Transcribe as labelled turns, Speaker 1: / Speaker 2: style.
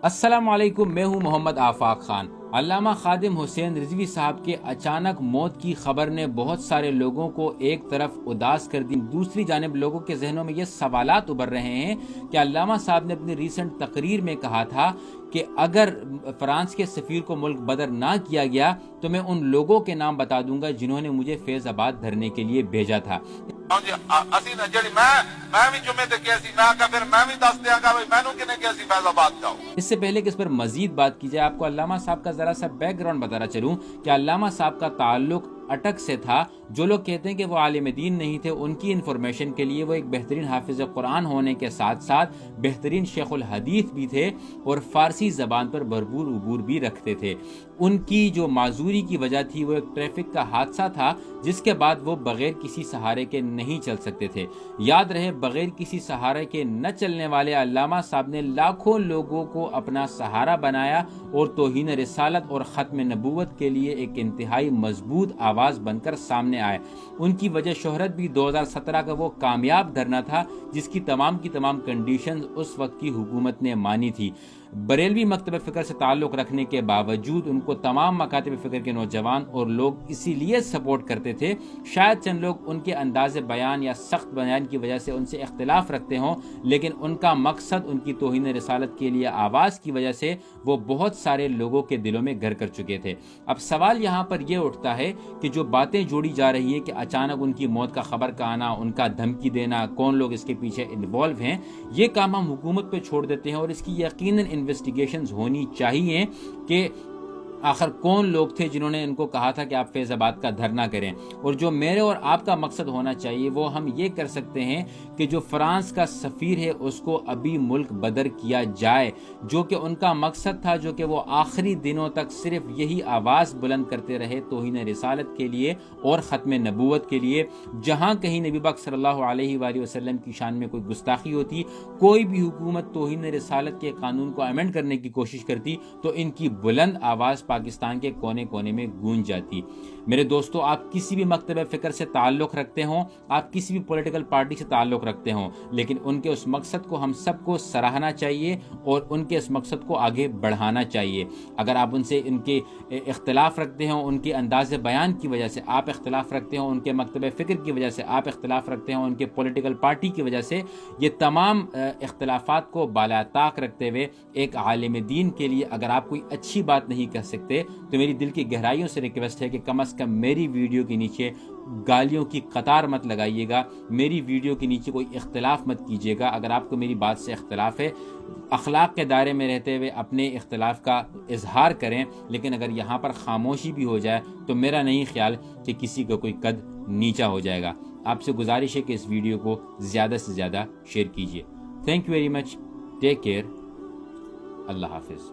Speaker 1: السلام علیکم، میں ہوں محمد آفاق خان۔ علامہ خادم حسین رضوی صاحب کے اچانک موت کی خبر نے بہت سارے لوگوں کو ایک طرف اداس کر دی، دوسری جانب لوگوں کے ذہنوں میں یہ سوالات ابھر رہے ہیں کہ علامہ صاحب نے اپنی ریسنٹ تقریر میں کہا تھا کہ اگر فرانس کے سفیر کو ملک بدر نہ کیا گیا تو میں ان لوگوں کے نام بتا دوں گا جنہوں نے مجھے فیض آباد دھرنے کے لیے بھیجا تھا۔ اس سے پہلے کہ اس پر مزید بات کی جائے، آپ کو علامہ صاحب کا ذرا سا بیک گراؤنڈ بتانا چلوں کہ علامہ صاحب کا تعلق اٹک سے تھا۔ جو لوگ کہتے ہیں کہ وہ عالم دین نہیں تھے، ان کی انفارمیشن کے لیے وہ ایک بہترین حافظ قرآن ہونے کے ساتھ ساتھ بہترین شیخ الحدیث بھی تھے اور فارسی زبان پر بھرپور عبور بھی رکھتے تھے۔ ان کی جو معذوری کی وجہ تھی وہ ایک ٹریفک کا حادثہ تھا، جس کے بعد وہ بغیر کسی سہارے کے نہیں چل سکتے تھے۔ یاد رہے، بغیر کسی سہارے کے نہ چلنے والے علامہ صاحب نے لاکھوں لوگوں کو اپنا سہارا بنایا اور توہین رسالت اور ختم نبوت کے لیے ایک انتہائی مضبوط آواز بن کر سامنے آئے۔ ان کی وجہ شہرت بھی 2017 کا وہ کامیاب دھرنا تھا جس کی تمام کنڈیشنز اس وقت کی حکومت نے مانی تھی۔ بریلوی مکتب فکر سے تعلق رکھنے کے باوجود ان کو تمام مکاتب فکر کے نوجوان اور لوگ اسی لیے سپورٹ کرتے تھے۔ شاید چند لوگ ان کے انداز بیان یا سخت بیان کی وجہ سے ان سے اختلاف رکھتے ہوں، لیکن ان کا مقصد ان کی توہین رسالت کے لیے آواز کی وجہ سے وہ بہت سارے لوگوں کے دلوں میں گھر کر چکے تھے۔ اب سوال یہاں پر یہ اٹھتا ہے کہ جو باتیں جوڑی جا رہی ہے کہ اچانک ان کی موت کا خبر کا آنا، ان کا دھمکی دینا، کون لوگ اس کے پیچھے انوالو ہیں، یہ کام ہم حکومت پہ چھوڑ دیتے ہیں اور اس کی یقیناً انویسٹیگیشنز ہونی چاہیے کہ آخر کون لوگ تھے جنہوں نے ان کو کہا تھا کہ آپ فیض آباد کا دھرنا کریں۔ اور جو میرے اور آپ کا مقصد ہونا چاہیے وہ ہم یہ کر سکتے ہیں کہ جو فرانس کا سفیر ہے اس کو ابھی ملک بدر کیا جائے، جو کہ ان کا مقصد تھا، جو کہ وہ آخری دنوں تک صرف یہی آواز بلند کرتے رہے توہین رسالت کے لیے اور ختم نبوت کے لیے۔ جہاں کہیں نبی پاک صلی اللہ علیہ وآلہ وسلم کی شان میں کوئی گستاخی ہوتی، کوئی بھی حکومت توہین رسالت کے قانون کو امینڈ کرنے کی کوشش کرتی تو ان کی بلند آواز پاکستان کے کونے کونے میں گونج جاتی۔ میرے دوستو، آپ کسی بھی مکتب فکر سے تعلق رکھتے ہوں، آپ کسی بھی پولیٹیکل پارٹی سے تعلق رکھتے ہوں، لیکن ان کے اس مقصد کو ہم سب کو سراہنا چاہیے اور ان کے اس مقصد کو آگے بڑھانا چاہیے۔ اگر آپ ان سے ان کے اختلاف رکھتے ہوں، ان کے انداز بیان کی وجہ سے آپ اختلاف رکھتے ہوں، ان کے مکتب فکر کی وجہ سے آپ اختلاف رکھتے ہوں، ان کے پولیٹیکل پارٹی کی وجہ سے، یہ تمام اختلافات کو بالا طاق رکھتے ہوئے ایک عالم دین کے لیے اگر آپ کوئی اچھی بات نہیں کہہ سکتے تو میری دل کی گہرائیوں سے ریکویسٹ ہے کہ کم از کم میری ویڈیو کے نیچے گالیوں کی قطار مت لگائیے گا، میری ویڈیو کے نیچے کوئی اختلاف مت کیجیے گا۔ اگر آپ کو میری بات سے اختلاف ہے، اخلاق کے دائرے میں رہتے ہوئے اپنے اختلاف کا اظہار کریں، لیکن اگر یہاں پر خاموشی بھی ہو جائے تو میرا نہیں خیال کہ کسی کا کوئی قد نیچا ہو جائے گا۔ آپ سے گزارش ہے کہ اس ویڈیو کو زیادہ سے زیادہ شیئر کیجیے۔ Thank you very much, take care, اللہ حافظ۔